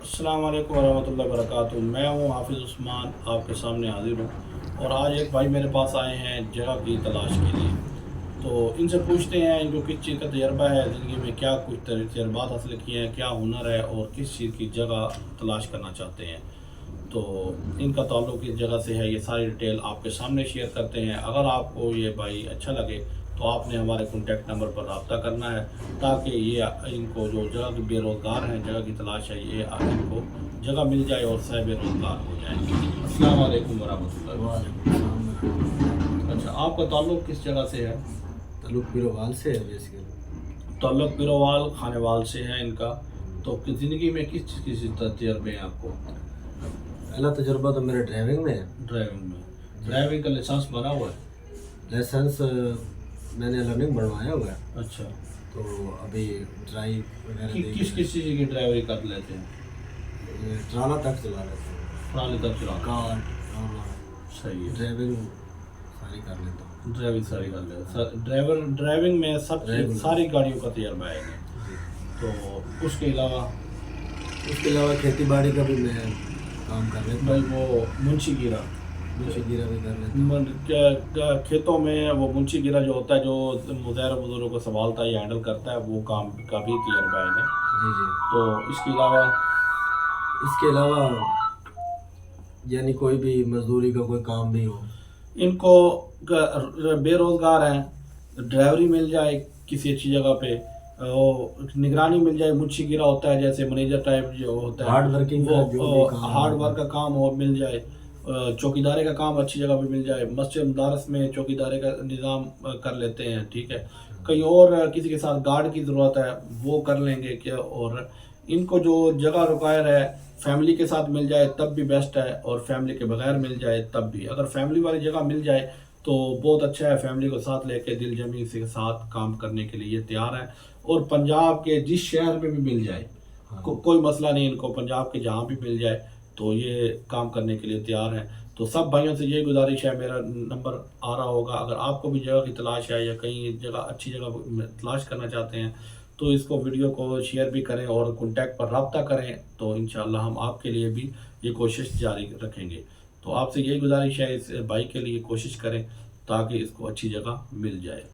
अस्सलाम वालेकुम वरहमतुल्लाहि वबरकातुहू। मैं हूँ हाफिज़ उस्मान, आपके सामने हाज़िर हूँ। और आज एक भाई मेरे पास आए हैं जगह की तलाश के लिए। तो इनसे पूछते हैं इनको किस चीज़ का तजर्बा है, ज़िंदगी में क्या कुछ तजर्बात हासिल किए हैं, क्या हुनर है और किस चीज़ की जगह तलाश करना चाहते हैं। तो इनका ताल्लुक़ इस जगह से है, ये सारी डिटेल आपके सामने शेयर करते हैं। अगर आपको ये भाई अच्छा लगे तो आपने हमारे कॉन्टैक्ट नंबर पर रब्ता करना है, ताकि ये इनको जो जगह के बेरोज़गार हैं, जगह की तलाश है, ये इनको जगह मिल जाए और सह बेरोज़गार हो जाए। अस्सलाम वालेकुम वरहमतुल्लाह। वालेकुम। अच्छा, आपका ताल्लुक़ किस जगह से है? ताल्लुक पिरोवाल से है बेसिकली। ताल्लुक़ पिरोवाल खानेवाल से है इनका। तो ज़िंदगी में किस चीज़ के तजर्बे हैं आपको? पहला तजुर्बा तो मेरे ड्राइविंग में है। ड्राइविंग में। ड्राइविंग का लाइसेंस बना हुआ है? लाइसेंस मैंने लर्निंग बनवाया हुआ है, अच्छा। तो अभी ड्राइव वगैरह किस किस चीज़ की ड्राइवरी कर लेते हैं? ट्राला तक चला लेता हूँ, ट्राली तक चला। कार ट्राला सही है। ड्राइविंग सारी कर लेता हूँ। ड्राइविंग सारी कर लेते हैं। ड्राइविंग में सब ड्राइविंग सारी गाड़ियों का तजर्बा है इन्हें। जी। तो उसके अलावा खेती बाड़ी का भी मैं काम कर लेता भाई हूँ। वो मुंशी गिरा गिरा भी कर लेता हूँ। खेतों में वो मुंशी गिरा जो होता है, जो मुज़ाहिर बुजुर्गों को संभालता है या हैंडल करता है, वो काम का भी तजर्बा है इन्हें। जी जी। तो इसके अलावा यानी कोई भी मजदूरी का कोई काम भी हो, इनको बेरोज़गार हैं, ड्राइवरी मिल जाए किसी अच्छी जगह पे, वो निगरानी मिल जाए, मुंशी गिरा होता है जैसे मैनेजर टाइप जो होता है, हार्ड वर्किंग का जो भी काम हार्ड वर्क का काम हो मिल जाए, चौकीदारे का काम अच्छी जगह पे मिल जाए, मस्जिद मदारस में चौकीदारे का निज़ाम कर लेते हैं, ठीक है। कहीं और किसी के साथ गार्ड की ज़रूरत है वो कर लेंगे क्या। और इनको जो जगह रिक्वायर है फैमिली के साथ मिल जाए तब भी बेस्ट है, और फैमिली के बगैर मिल जाए तब भी। अगर फैमिली वाली जगह मिल जाए तो बहुत अच्छा है, फैमिली को साथ लेके दिल जमी से साथ काम करने के लिए तैयार है। और पंजाब के जिस शहर में भी मिल जाए, कोई मसला नहीं, इनको पंजाब के जहाँ भी मिल जाए तो ये काम करने के लिए तैयार हैं। तो सब भाइयों से यही गुजारिश है, मेरा नंबर आ रहा होगा, अगर आपको भी जगह की तलाश है या कहीं जगह अच्छी जगह तलाश करना चाहते हैं तो इसको वीडियो को शेयर भी करें और कॉन्टैक्ट पर रब्ता करें, तो इंशाल्लाह हम आपके लिए भी ये कोशिश जारी रखेंगे। तो आपसे यही गुजारिश है, इस भाई के लिए कोशिश करें ताकि इसको अच्छी जगह मिल जाए।